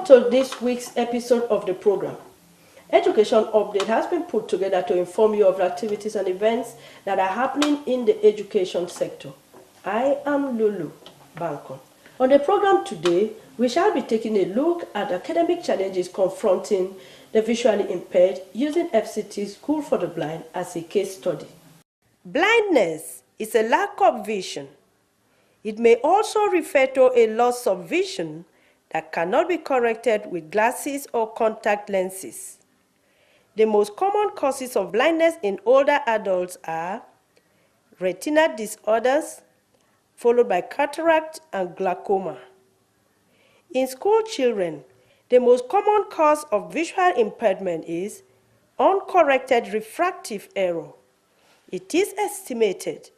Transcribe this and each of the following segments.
to this week's episode of the program. Education Update has been put together to inform you of activities and events that are happening in the education sector. I am Lulu Bankon. On the program today, we shall be taking a look at academic challenges confronting the visually impaired using FCT School for the Blind as a case study. Blindness is a lack of vision. It may also refer to a loss of vision that cannot be corrected with glasses or contact lenses. The most common causes of blindness in older adults are retinal disorders, followed by cataract and glaucoma. In school children, the most common cause of visual impairment is uncorrected refractive error. It is estimated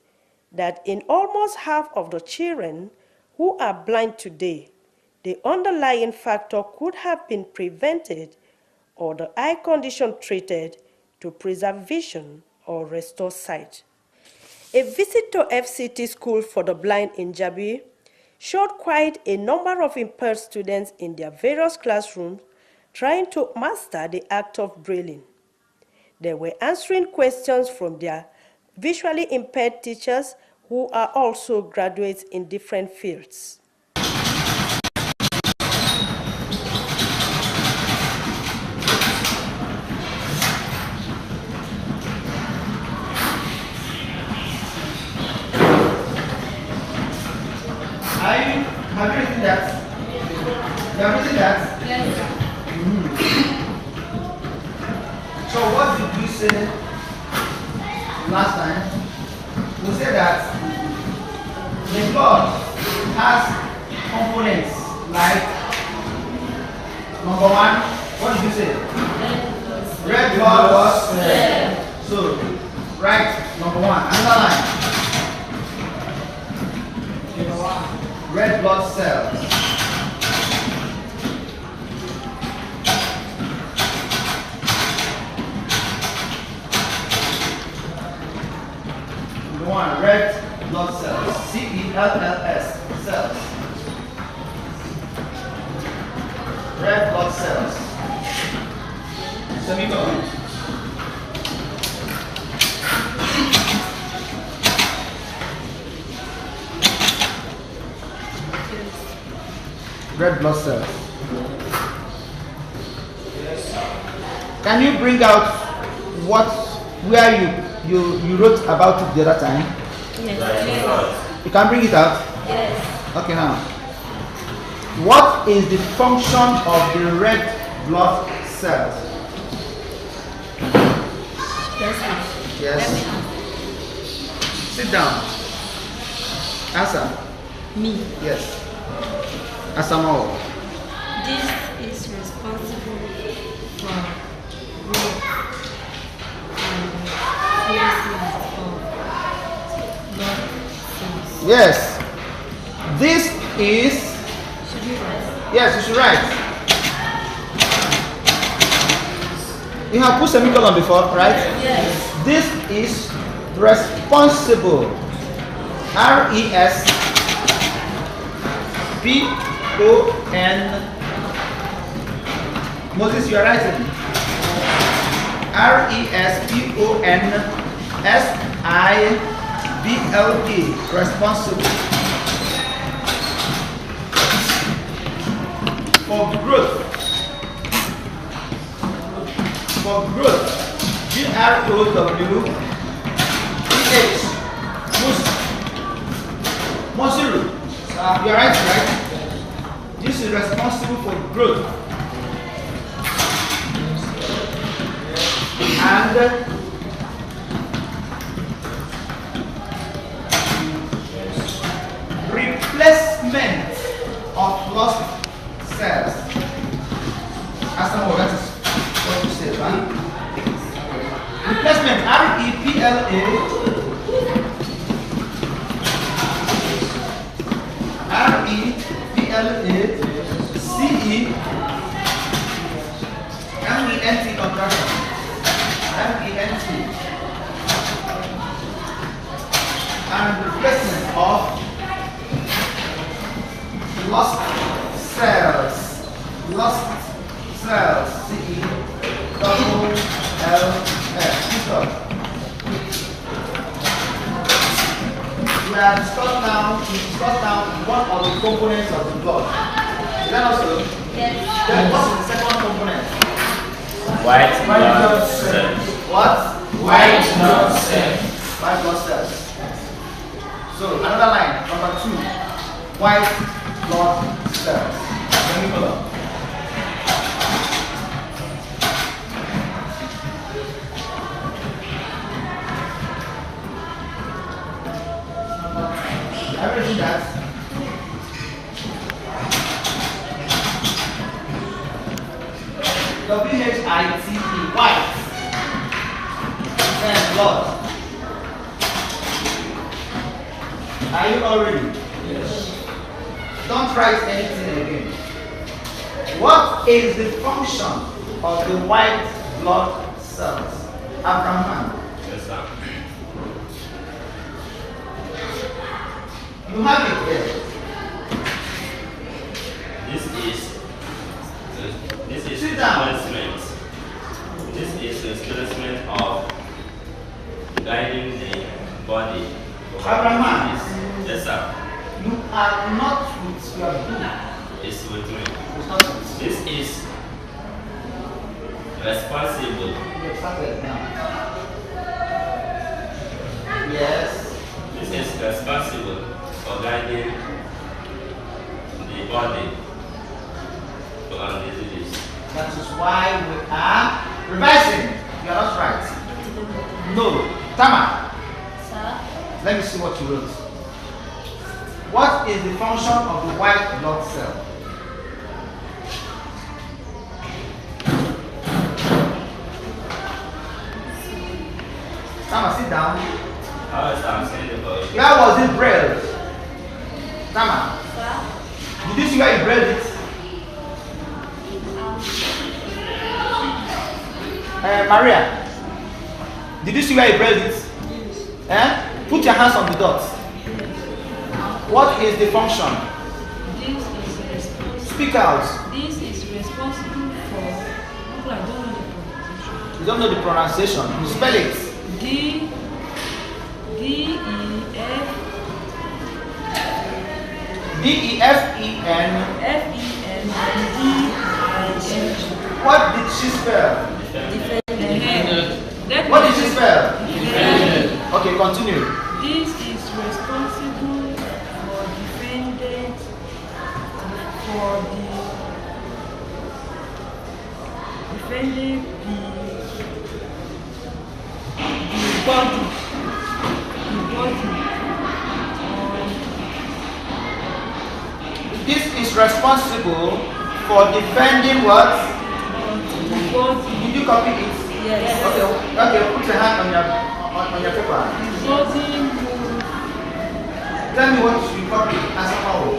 that in almost half of the children who are blind today, the underlying factor could have been prevented or the eye condition treated to preserve vision or restore sight. A visit to FCT School for the Blind in Jabi showed quite a number of impaired students in their various classrooms trying to master the act of brailing. They were answering questions from their visually impaired teachers who are also graduates in different fields. Have you written that? You have written that? Yes, sir. So what did you say last time? We said that the blood has components like number one, what did you say? Red blood was red. So right, number one. Another line. Red blood cells. Number one, red blood cells. CELLS cells. Red blood cells. Semicolon. Red blood cells. Can you bring out where you wrote about it the other time? Yes. You can bring it out? Yes. Okay, now. What is the function of the red blood cells? Yes. Sit down. Answer. Me. Yes. Asamo. This is responsible for growth and fierceness of blood cells. Yes. This is. Should you write? Yes, you should write. You have put semicolon before, right? Yes. This is responsible. R-E-S-P-O-N. Moses, you are writing. R-E-S-P-O-N-S-I-B-L-E. Responsible. For growth. For growth. G-R-O-W-T-H. Monsiru. You are right, right? This is responsible for growth. And replacement of lost cells. As that is what you say, right? Replacement, R-E-P-L-A. R-E-P-L-A-C-E-M-E-N-T contraction. M-E-N-T. And replacement of lost cells. Lost Stop. We have discussed now one of the components of the blood. Is that also? Yes. Then what is the second component? White blood cells. What? White blood cells. White blood cells. So another line, number 2. White blood cells. Semicolon. Have you seen that? WHITE, white. And blood. Are you all ready? Yes. Don't write anything again. What is the function of the white blood cells? Abraham. Yes, sir. You have it there. This is Sit down. replacement. This is replacement of guiding the body. Abraham. Yes, sir. You are not with your book. It's with me. It's not with This is responsible. you. Started now. Yes. This is responsible for guiding the body on diseases. That is why we are revising. You are not right. No. Tama. Sir? Let me see what you wrote. What is the function of the white blood cell? Tama, sit down. How is I'm saying about it? Where was it bred? Tama, Sir? did you see where you bred it? Maria, did you see where you bred it? Put your hands on the dots. What is the function? This is responsible. Speak out. This is responsible for. I don't know the pronunciation. You don't know the pronunciation. You spell it. D E F D-E-F-E-N. F-E-N D I-N. What did she spell? What did she spell? Okay, continue. This is responsible for defending the body. This is responsible for defending what? The body. Did you copy it? Yes. Okay, put your hand on your paper. Body Tell me what you copy as a whole.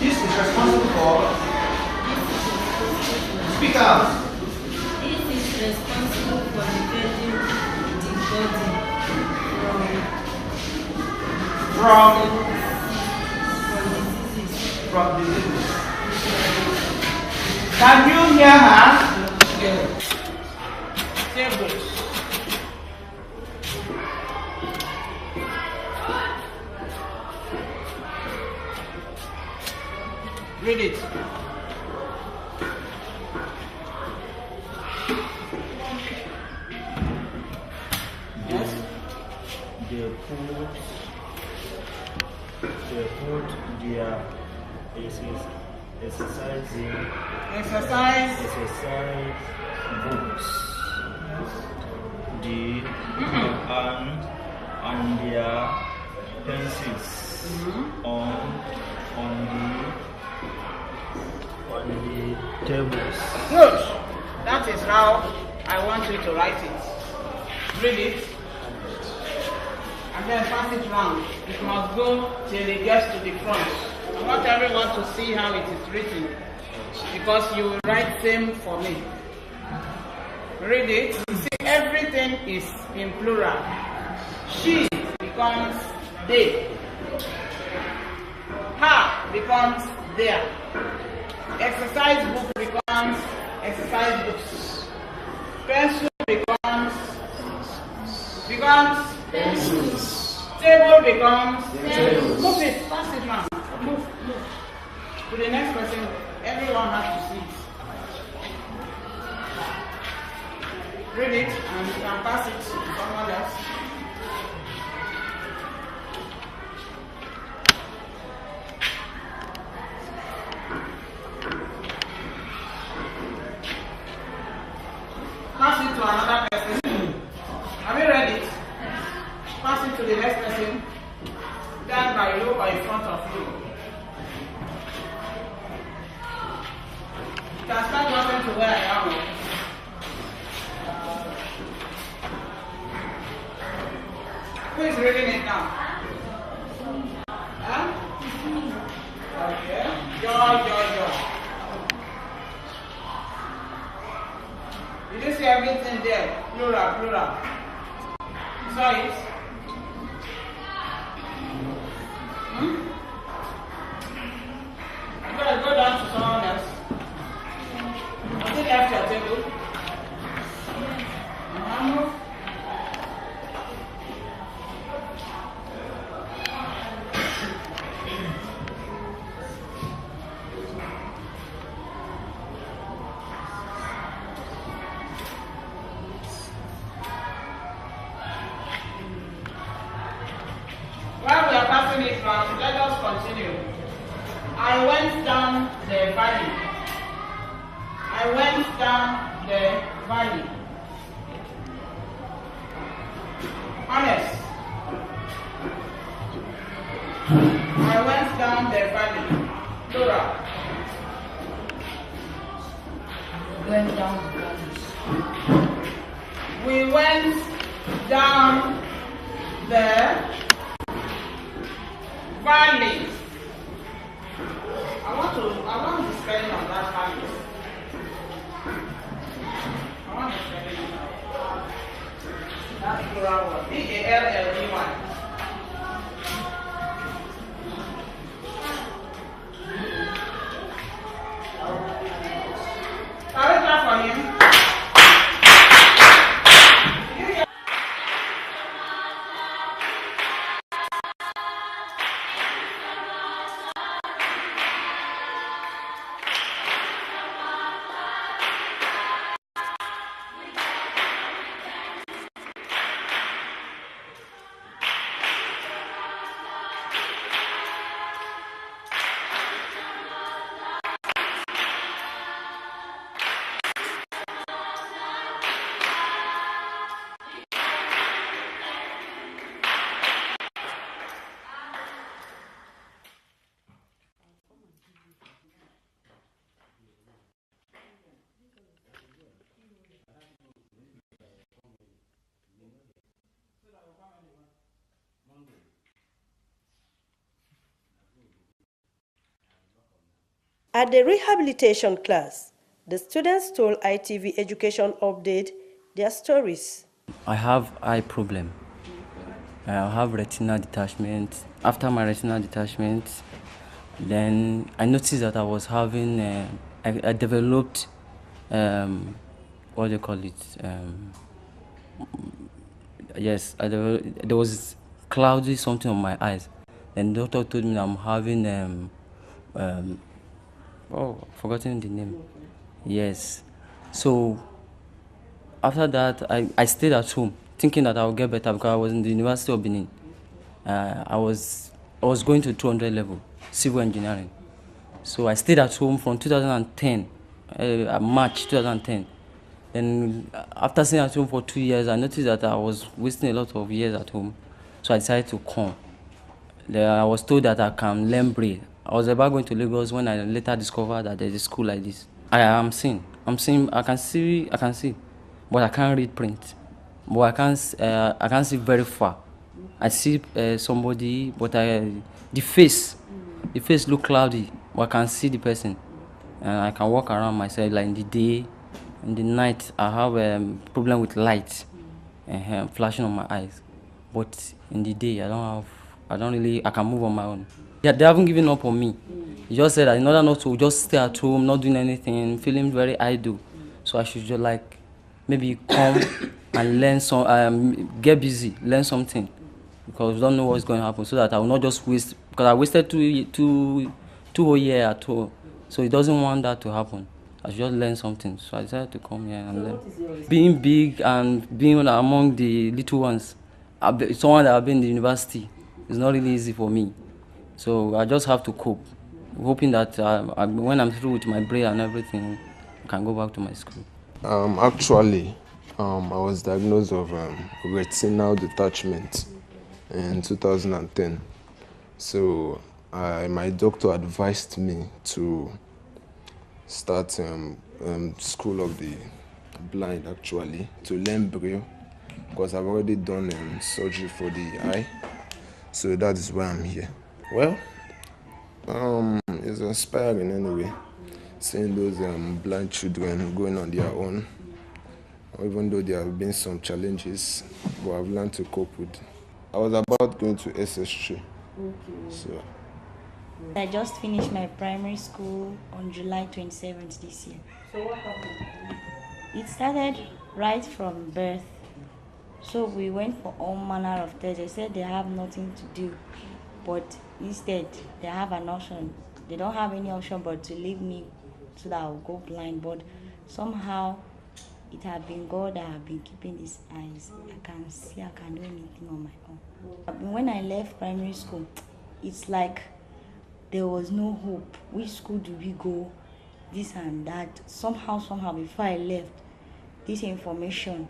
This is responsible for. Speak out. This is responsible for defending the body from diseases. Can you hear her? Read it. Yes. They put their exercise books, the and their pencils on the tables. Good. That is how I want you to write it. Read it. And then pass it round. It must go till it gets to the front. I want everyone to see how it is written. Because you will write same for me. Read it. You see, everything is in plural. She becomes they. Her becomes their. Exercise book becomes exercise books. Pencil becomes table becomes move it, pass it now. Move. To the next person, everyone has to see it. Read it and you can pass it to someone else. Pass it to another person. Have you read it? Pass it to the next person. Down by you or in front of you. You can start walking to where I am. Who is reading it now? Huh? Okay. Joy. Did you see everything there? Plural. You saw it? I'm going to go down to someone else. Has it left your table? Move. While we are passing it round, let us continue. I went down the valley. Honest. I went down the valley. Plural. Went down the valley. We went down the valley. I want the spelling of that valley. I want the spelling of that. That's plural word. V-A-L-L-E-Y. Can we clap for him? At the rehabilitation class, the students told ITV Education Update their stories. I have eye problem. I have retinal detachment. After my retinal detachment, then I noticed that I was having, I developed, what do you call it? Yes, there was cloudy something on my eyes. Then the doctor told me I'm having, forgotten the name. Yes. So after that, I stayed at home thinking that I would get better because I was in the University of Benin. I was going to 200 level, civil engineering. So I stayed at home from 2010, March 2010. Then after staying at home for 2 years, I noticed that I was wasting a lot of years at home. So I decided to come. I was told that I can learn Braille. I was about going to Lagos when I later discovered that there's a school like this. I am seeing. I can see, but I can't read print. But I can't see very far. I see somebody, but the face look cloudy, but I can see the person. And I can walk around myself like in the day. In the night, I have a problem with light flashing on my eyes. But in the day, I can move on my own. Yeah, they haven't given up on me. They just said that in order not to just stay at home, not doing anything, feeling very idle. So I should just maybe come and learn get busy, learn something, because we don't know what's going to happen, so that I will not just waste, because I wasted two whole years at home, so he doesn't want that to happen. I should just learn something, so I decided to come here and learn. Being big and being among the little ones, someone that I've been in the university, it's not really easy for me, so I just have to cope, hoping that when I'm through with my brain and everything, I can go back to my school. Actually, I was diagnosed of retinal detachment in 2010. So my doctor advised me to start School of the Blind, actually, to learn Braille, because I've already done surgery for the eye. So that is why I'm here. Well, it's inspiring anyway, seeing those blind children going on their own. Even though there have been some challenges, but I've learned to cope with. I was about going to SS3. So I just finished my primary school on July 27th this year. So what happened? It started right from birth. So we went for all manner of tests. They said they have nothing to do, but instead they have an option. They don't have any option but to leave me so that I'll go blind. But somehow it had been God that have been keeping these eyes. I can see, I can do anything on my own. When I left primary school, it's like there was no hope. Which school do we go? This and that. Somehow, before I left, this information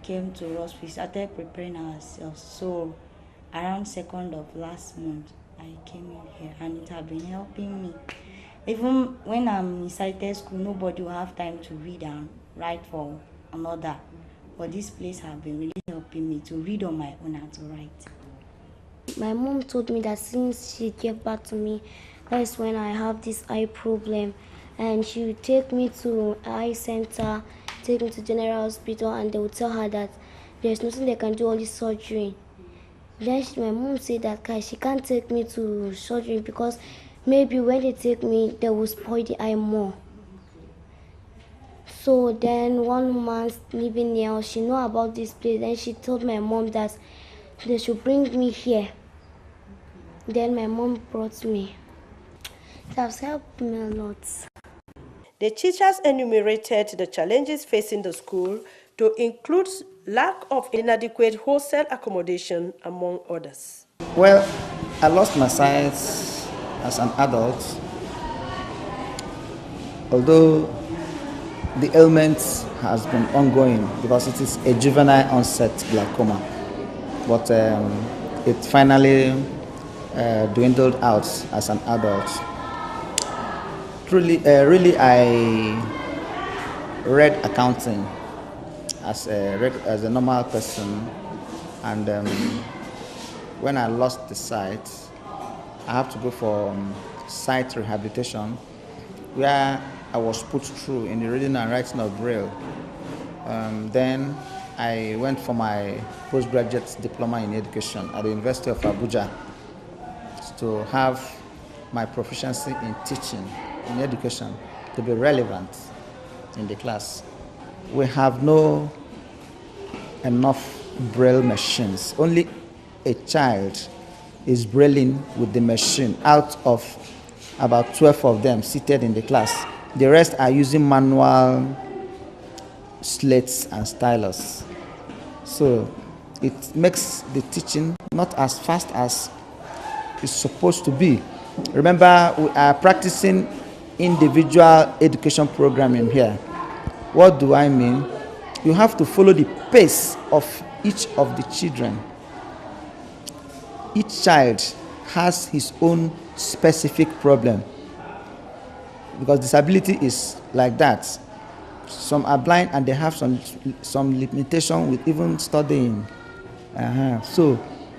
came to us. We started preparing ourselves. So around 2nd of last month, I came in here, and it has been helping me. Even when I'm in sighted school, nobody will have time to read and write for another. But this place has been really helping me to read on my own and to write. My mom told me that since she gave birth to me, that's when I have this eye problem, and she would take me to an eye center, take me to general hospital, and they would tell her that there's nothing they can do, all this surgery. Then my mom said that she can't take me to surgery because maybe when they take me, they will spoil the eye more. So then one woman living near, she know about this place. Then she told my mom that they should bring me here. Then my mom brought me. It has helped me a lot. The teachers enumerated the challenges facing the school to include lack of inadequate hostel accommodation, among others. Well, I lost my sight as an adult, although the ailment has been ongoing because it is a juvenile onset glaucoma, but it finally dwindled out as an adult. Really, I read accounting as a normal person, and when I lost the sight, I have to go for sight rehabilitation, where I was put through in the reading and writing of Braille. Then I went for my postgraduate diploma in education at the University of Abuja to have my proficiency in teaching, in education, to be relevant in the class. We have no enough Braille machines. Only a child is brailing with the machine out of about 12 of them seated in the class. The rest are using manual slates and stylus. So it makes the teaching not as fast as it's supposed to be. Remember, we are practicing individual education programming here. What do I mean? You have to follow the pace of each of the children. Each child has his own specific problem, because disability is like that. Some are blind and they have some limitation with even studying. So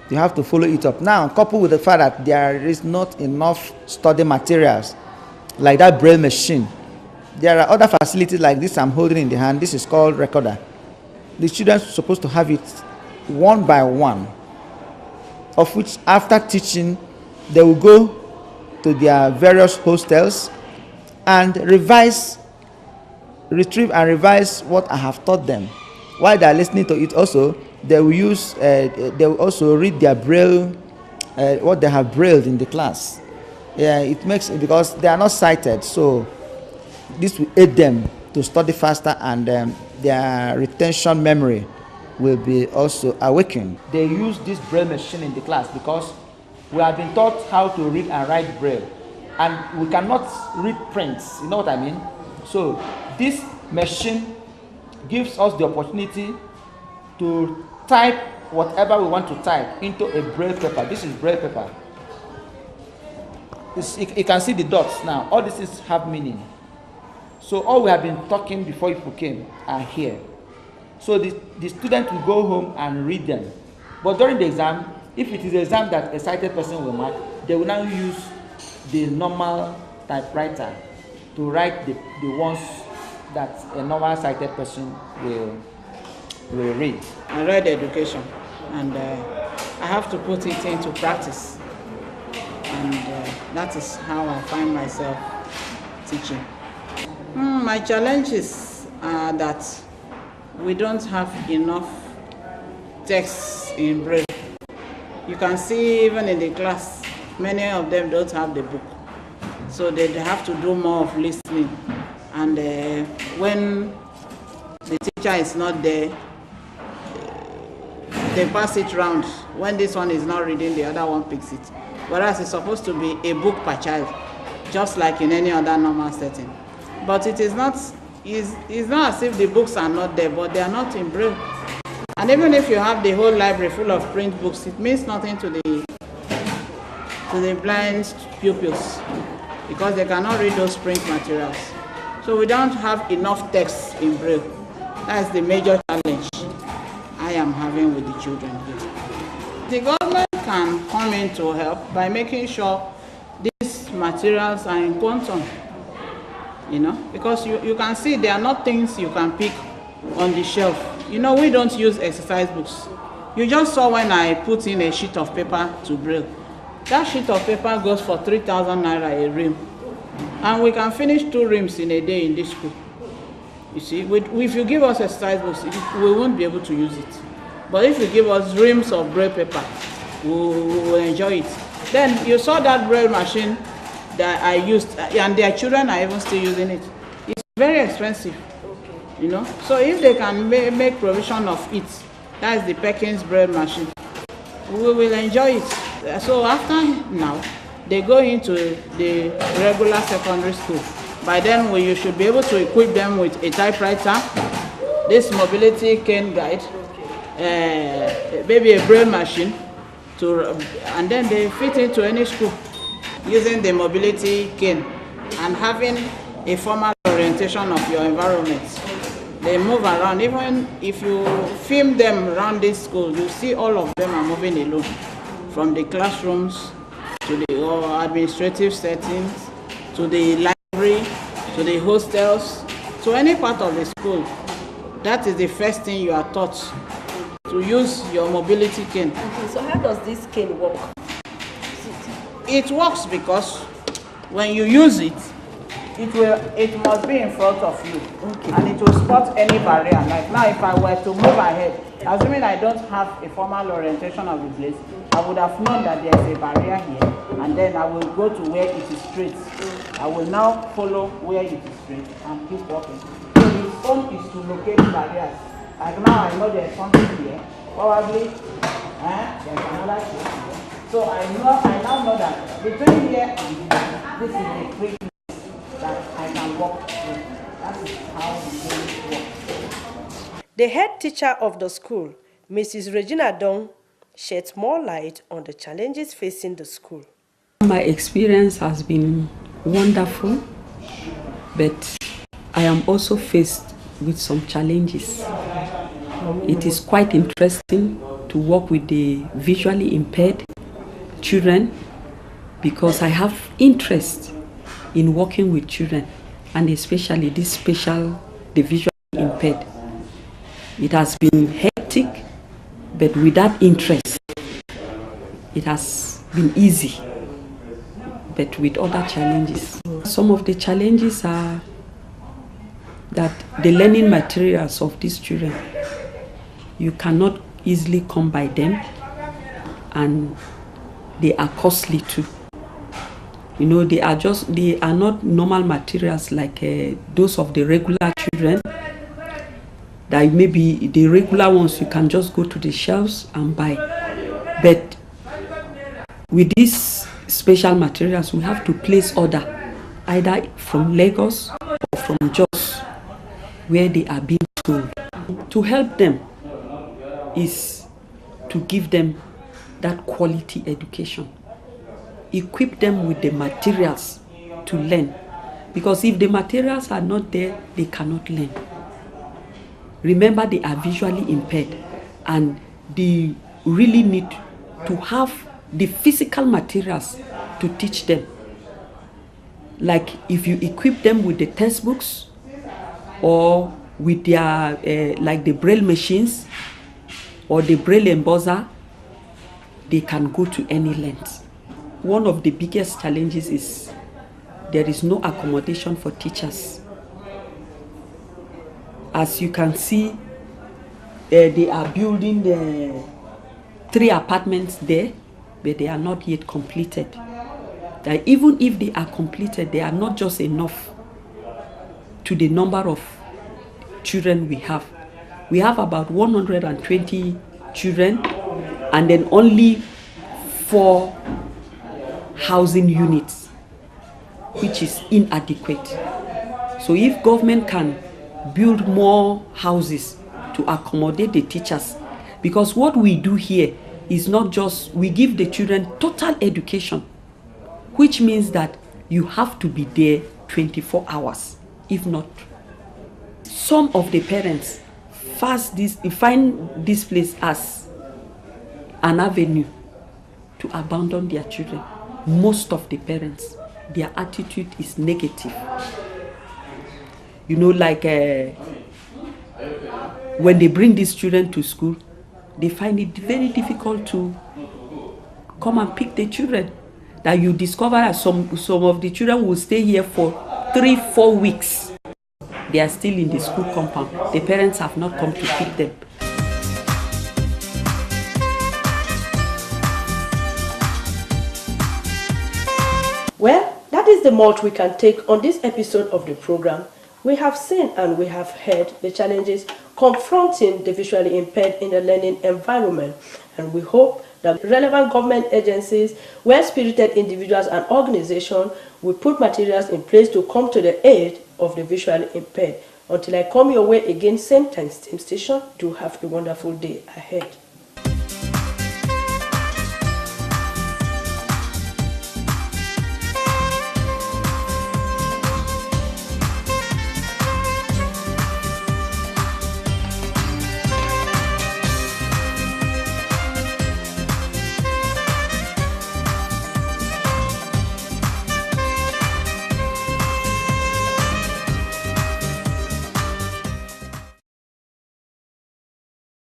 you have to follow it up. Now, coupled with the fact that there is not enough study materials, like that Braille machine, there are other facilities like this I'm holding in the hand. This is called recorder. The children are supposed to have it one by one, of which after teaching, they will go to their various hostels and revise retrieve and revise what I have taught them. While they are listening to it also, they will use, they will also read their braille, what they have brailled in the class. Yeah, it makes, because they are not sighted, so this will aid them to study faster, and their retention memory will be also awakened. They use this braille machine in the class because we have been taught how to read and write braille, and we cannot read prints, you know what I mean? So this machine gives us the opportunity to type whatever we want to type into a braille paper. This is braille paper. You can see the dots now. All this have meaning. So all we have been talking before you came are here. So the student will go home and read them. But during the exam, if it is an exam that a sighted person will mark, they will now use the normal typewriter to write the ones that a normal sighted person will read. I read education, and I have to put it into practice. And that is how I find myself teaching. My challenges are that we don't have enough text in braille. You can see even in the class, many of them don't have the book. So they have to do more of listening. And when the teacher is not there, they pass it round. When this one is not reading, the other one picks it. Whereas it's supposed to be a book per child, just like in any other normal setting. But it is not, it's not as if the books are not there, but they are not in braille. And even if you have the whole library full of print books, it means nothing to the blind pupils, because they cannot read those print materials. So we don't have enough text in braille. That's the major challenge I am having with the children here. The government can come in to help by making sure these materials are in quantum, you know, because you can see they are not things you can pick on the shelf. You know, we don't use exercise books. You just saw when I put in a sheet of paper to braille. That sheet of paper goes for 3,000 naira a ream. And we can finish 2 reams in a day in this school. You see, if you give us exercise books, we won't be able to use it. But if you give us reams of braille paper, we will enjoy it. Then you saw that braille machine that I used, and their children are even still using it. It's very expensive, you know. So if they can make provision of it, that's the Perkins braille machine, we will enjoy it. So after now, they go into the regular secondary school. By then, you should be able to equip them with a typewriter, this mobility cane guide, maybe a braille machine, and then they fit into any school using the mobility cane and having a formal orientation of your environment. They move around. Even if you film them around this school, you see all of them are moving alone, from the classrooms to the administrative settings, to the library, to the hostels, to any part of the school. That is the first thing you are taught, to use your mobility cane. Okay, so how does this cane work? It works because when you use it, it must be in front of you, okay, and it will spot any barrier. Like now, if I were to move ahead, assuming I don't have a formal orientation of the place, I would have known that there is a barrier here, and then I will go to where it is straight. I will now follow where it is straight and keep walking. So the phone is to locate barriers. Like now I know there is something here, probably there's another place here. So I now know that between here and here, this is the free place that I can walk through. That is how the game works. The head teacher of the school, Mrs. Regina Dong, sheds more light on the challenges facing the school. My experience has been wonderful, but I am also faced with some challenges. It is quite interesting to work with the visually impaired children because I have interest in working with children, and especially the visually impaired. It has been hectic, but with that interest, it has been easy, but with other challenges. Some of the challenges are that the learning materials of these children, you cannot easily come by them, and they are costly too. You know, they are not normal materials like those of the regular children. That maybe the regular ones you can just go to the shelves and buy. But with these special materials, we have to place order either from Lagos or from Jos, where they are being sold. To help them is to give them that quality education. Equip them with the materials to learn. Because if the materials are not there, they cannot learn. Remember, they are visually impaired, and they really need to have the physical materials to teach them. Like if you equip them with the textbooks or with their like the braille machines or the braille embosser, they can go to any length. One of the biggest challenges is there is no accommodation for teachers. As you can see, they are building the 3 apartments there, but they are not yet completed. That even if they are completed, they are not just enough to the number of children we have. We have about 120 children, and then only 4 housing units, which is inadequate. So if government can build more houses to accommodate the teachers, because what we do here is not just, we give the children total education, which means that you have to be there 24 hours, if not. Some of the parents find this place as an avenue to abandon their children. Most of the parents, their attitude is negative. You know, like when they bring these children to school, they find it very difficult to come and pick the children. That you discover that some of the children will stay here for 3-4 weeks. They are still in the school compound. The parents have not come to pick them. Well, that is the much we can take on this episode of the program. We have seen and we have heard the challenges confronting the visually impaired in the learning environment, and we hope that relevant government agencies, well-spirited individuals and organizations will put materials in place to come to the aid of the visually impaired. Until I come your way again, same time, same station, do have a wonderful day ahead.